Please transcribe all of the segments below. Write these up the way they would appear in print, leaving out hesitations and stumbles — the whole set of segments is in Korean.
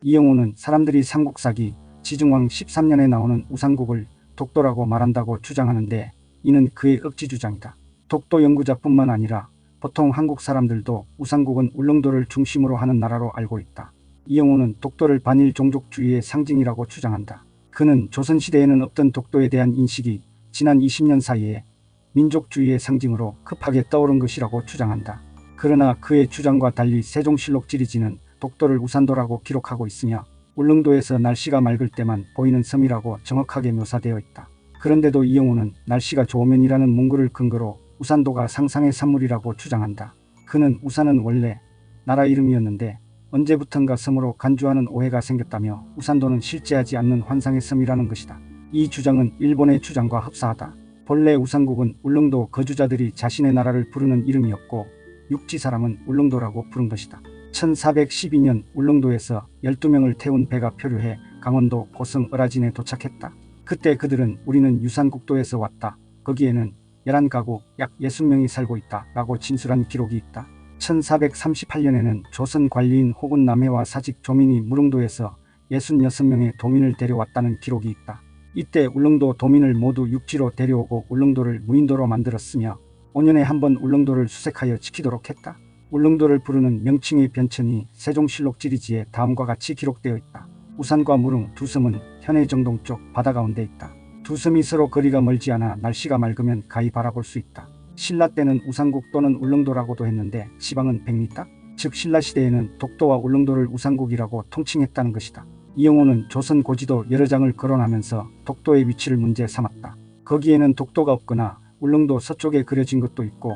이영호는 사람들이 삼국사기 지증왕 13년에 나오는 우산국을 독도라고 말한다고 주장하는데 이는 그의 억지 주장이다. 독도 연구자뿐만 아니라 보통 한국 사람들도 우산국은 울릉도를 중심으로 하는 나라로 알고 있다. 이영호는 독도를 반일 종족주의의 상징이라고 주장한다. 그는 조선시대에는 없던 독도에 대한 인식이 지난 20년 사이에 민족주의의 상징으로 급하게 떠오른 것이라고 주장한다. 그러나 그의 주장과 달리 세종실록 지리지는 독도를 우산도라고 기록하고 있으며 울릉도에서 날씨가 맑을 때만 보이는 섬이라고 정확하게 묘사되어 있다. 그런데도 이영호는 날씨가 좋으면이라는 문구를 근거로 우산도가 상상의 산물이라고 주장한다. 그는 우산은 원래 나라 이름이었는데 언제부턴가 섬으로 간주하는 오해가 생겼다며 우산도는 실제하지 않는 환상의 섬이라는 것이다. 이 주장은 일본의 주장과 흡사하다. 본래 우산국은 울릉도 거주자들이 자신의 나라를 부르는 이름이었고 육지 사람은 울릉도라고 부른 것이다. 1412년 울릉도에서 12명을 태운 배가 표류해 강원도 고성 을아진에 도착했다. 그때 그들은 우리는 유산국도에서 왔다. 거기에는 11가구 약 60명이 살고 있다 라고 진술한 기록이 있다. 1438년에는 조선 관리인 혹은 남해와 사직 조민이 무릉도에서 66명의 도민을 데려왔다는 기록이 있다. 이때 울릉도 도민을 모두 육지로 데려오고 울릉도를 무인도로 만들었으며 5년에 한 번 울릉도를 수색하여 지키도록 했다. 울릉도를 부르는 명칭의 변천이 세종실록 지리지에 다음과 같이 기록되어 있다. 우산과 무릉 두 섬은 현해 정동 쪽 바다 가운데 있다. 두 섬이 서로 거리가 멀지 않아 날씨가 맑으면 가히 바라볼 수 있다. 신라 때는 우산국 또는 울릉도라고도 했는데 지방은 백리다. 즉 신라시대에는 독도와 울릉도를 우산국이라고 통칭했다는 것이다. 이영호는 조선 고지도 여러 장을 거론하면서 독도의 위치를 문제 삼았다. 거기에는 독도가 없거나 울릉도 서쪽에 그려진 것도 있고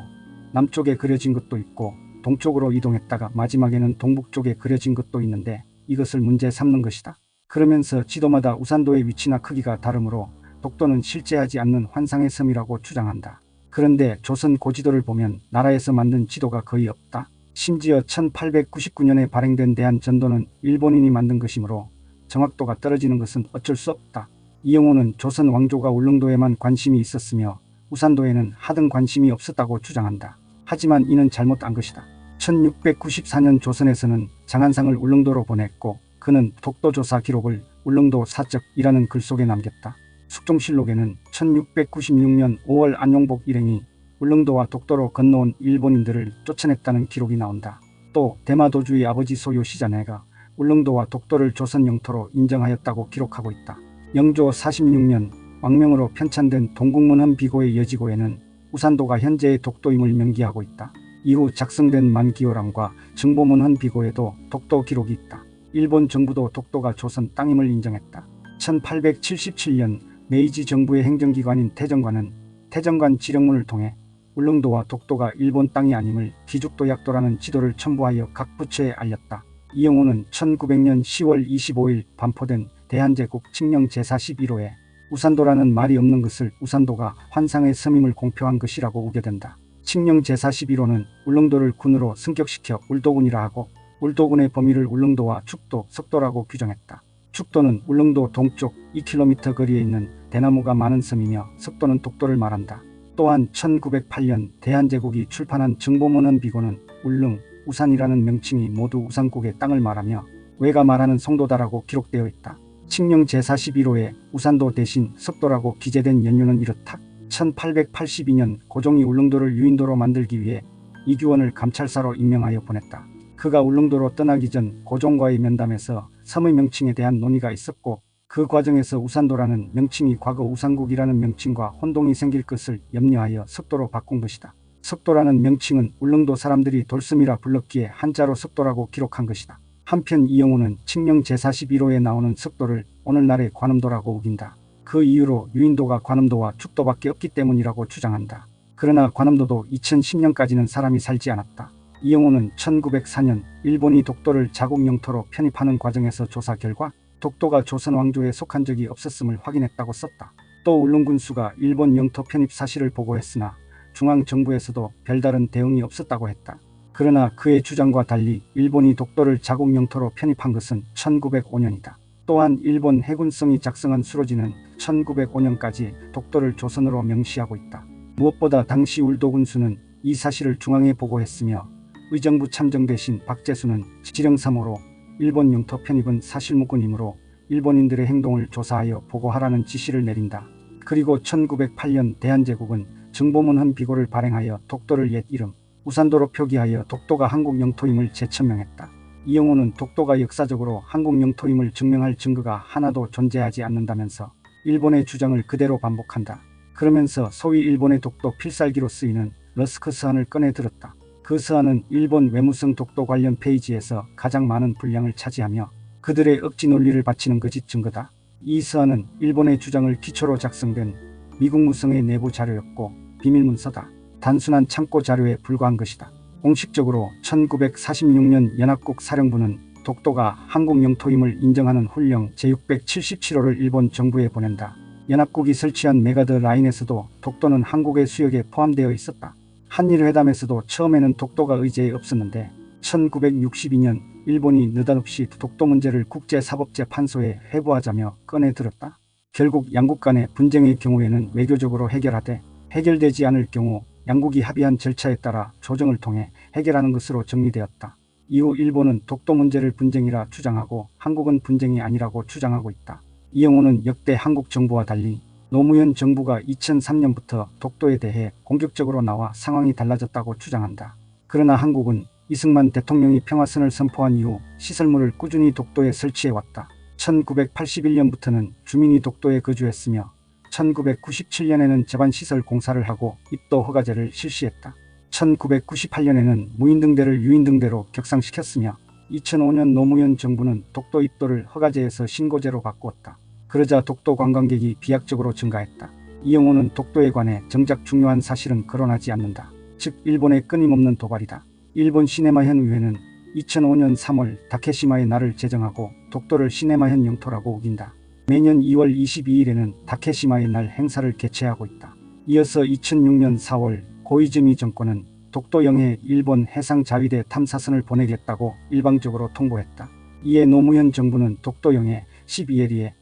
남쪽에 그려진 것도 있고 동쪽으로 이동했다가 마지막에는 동북쪽에 그려진 것도 있는데 이것을 문제 삼는 것이다. 그러면서 지도마다 우산도의 위치나 크기가 다르므로 독도는 실제하지 않는 환상의 섬이라고 주장한다. 그런데 조선 고지도를 보면 나라에서 만든 지도가 거의 없다. 심지어 1899년에 발행된 대한전도는 일본인이 만든 것이므로 정확도가 떨어지는 것은 어쩔 수 없다. 이영호는 조선 왕조가 울릉도에만 관심이 있었으며 우산도에는 하등 관심이 없었다고 주장한다. 하지만 이는 잘못한 것이다. 1694년 조선에서는 장한상을 울릉도로 보냈고 그는 독도조사 기록을 울릉도 사적이라는 글 속에 남겼다. 숙종실록에는 1696년 5월 안용복 일행이 울릉도와 독도로 건너온 일본인들을 쫓아냈다는 기록이 나온다. 또 대마도주의 아버지 소요 시자네가 울릉도와 독도를 조선 영토로 인정하였다고 기록하고 있다. 영조 46년 왕명으로 편찬된 동국문헌 비고의 여지고에는 우산도가 현재의 독도임을 명기하고 있다. 이후 작성된 만기호람과 정보문헌 비고에도 독도 기록이 있다. 일본 정부도 독도가 조선 땅임을 인정했다. 1877년 메이지 정부의 행정기관인 태정관은 태정관 지령문을 통해 울릉도와 독도가 일본 땅이 아님을 기죽도약도라는 지도를 첨부하여 각 부처에 알렸다. 이영호는 1900년 10월 25일 반포된 대한제국 칙령 제41호에 우산도라는 말이 없는 것을 우산도가 환상의 섬임을 공표한 것이라고 우겨댄다. 칙령 제41호는 울릉도를 군으로 승격시켜 울도군이라 하고 울도군의 범위를 울릉도와 축도, 석도라고 규정했다. 축도는 울릉도 동쪽 2km 거리에 있는 대나무가 많은 섬이며 석도는 독도를 말한다. 또한 1908년 대한제국이 출판한 정보문헌 비고는 울릉, 우산이라는 명칭이 모두 우산국의 땅을 말하며 외가 말하는 송도다라고 기록되어 있다. 칙령 제41호에 우산도 대신 석도라고 기재된 연유는 이렇다. 1882년 고종이 울릉도를 유인도로 만들기 위해 이규원을 감찰사로 임명하여 보냈다. 그가 울릉도로 떠나기 전 고종과의 면담에서 섬의 명칭에 대한 논의가 있었고 그 과정에서 우산도라는 명칭이 과거 우산국이라는 명칭과 혼동이 생길 것을 염려하여 석도로 바꾼 것이다. 석도라는 명칭은 울릉도 사람들이 돌섬이라 불렀기에 한자로 석도라고 기록한 것이다. 한편 이영호는 칙령 제41호에 나오는 석도를 오늘날의 관음도라고 우긴다. 그 이유로 유인도가 관음도와 축도밖에 없기 때문이라고 주장한다. 그러나 관음도도 2010년까지는 사람이 살지 않았다. 이영호는 1904년 일본이 독도를 자국 영토로 편입하는 과정에서 조사 결과 독도가 조선 왕조에 속한 적이 없었음을 확인했다고 썼다. 또 울릉군수가 일본 영토 편입 사실을 보고했으나 중앙정부에서도 별다른 대응이 없었다고 했다. 그러나 그의 주장과 달리 일본이 독도를 자국 영토로 편입한 것은 1905년이다. 또한 일본 해군성이 작성한 수로지는 1905년까지 독도를 조선으로 명시하고 있다. 무엇보다 당시 울도군수는 이 사실을 중앙에 보고했으며 의정부 참정 대신 박재수는 지령 3호로 일본 영토 편입은 사실무근이므로 일본인들의 행동을 조사하여 보고하라는 지시를 내린다. 그리고 1908년 대한제국은 정보문헌 비고를 발행하여 독도를 옛 이름 우산도로 표기하여 독도가 한국 영토임을 재천명했다. 이영호는 독도가 역사적으로 한국 영토임을 증명할 증거가 하나도 존재하지 않는다면서 일본의 주장을 그대로 반복한다. 그러면서 소위 일본의 독도 필살기로 쓰이는 러스크 서한을 꺼내 들었다. 그 서한은 일본 외무성 독도 관련 페이지에서 가장 많은 분량을 차지하며 그들의 억지 논리를 바치는 거짓 증거다. 이 서한은 일본의 주장을 기초로 작성된 미국 무성의 내부 자료였고 비밀문서다. 단순한 참고 자료에 불과한 것이다. 공식적으로 1946년 연합국 사령부는 독도가 한국 영토임을 인정하는 훈령 제677호를 일본 정부에 보낸다. 연합국이 설치한 메가더 라인에서도 독도는 한국의 수역에 포함되어 있었다. 한일회담에서도 처음에는 독도가 의제에 없었는데 1962년 일본이 느닷없이 독도 문제를 국제사법재판소에 회부하자며 꺼내들었다. 결국 양국 간의 분쟁의 경우에는 외교적으로 해결하되 해결되지 않을 경우 양국이 합의한 절차에 따라 조정을 통해 해결하는 것으로 정리되었다. 이후 일본은 독도 문제를 분쟁이라 주장하고 한국은 분쟁이 아니라고 주장하고 있다. 이영호는 역대 한국 정부와 달리 노무현 정부가 2003년부터 독도에 대해 공격적으로 나와 상황이 달라졌다고 주장한다. 그러나 한국은 이승만 대통령이 평화선을 선포한 이후 시설물을 꾸준히 독도에 설치해왔다. 1981년부터는 주민이 독도에 거주했으며 1997년에는 제반시설 공사를 하고 입도 허가제를 실시했다. 1998년에는 무인등대를 유인등대로 격상시켰으며 2005년 노무현 정부는 독도 입도를 허가제에서 신고제로 바꾸었다. 그러자 독도 관광객이 비약적으로 증가했다. 이영호는 독도에 관해 정작 중요한 사실은 거론하지 않는다. 즉 일본의 끊임없는 도발이다. 일본 시네마현 의회는 2005년 3월 다케시마의 날을 제정하고 독도를 시네마현 영토라고 우긴다. 매년 2월 22일에는 다케시마의 날 행사를 개최하고 있다. 이어서 2006년 4월 고이즈미 정권은 독도영해에 일본 해상자위대 탐사선을 보내겠다고 일방적으로 통보했다. 이에 노무현 정부는 독도영해 12해리에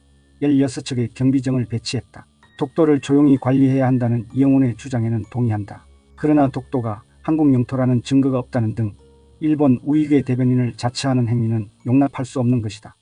16척의 경비정을 배치했다. 독도를 조용히 관리해야 한다는 이영훈의 주장에는 동의한다. 그러나 독도가 한국 영토라는 증거가 없다는 등 일본 우익의 대변인을 자처하는 행위는 용납할 수 없는 것이다.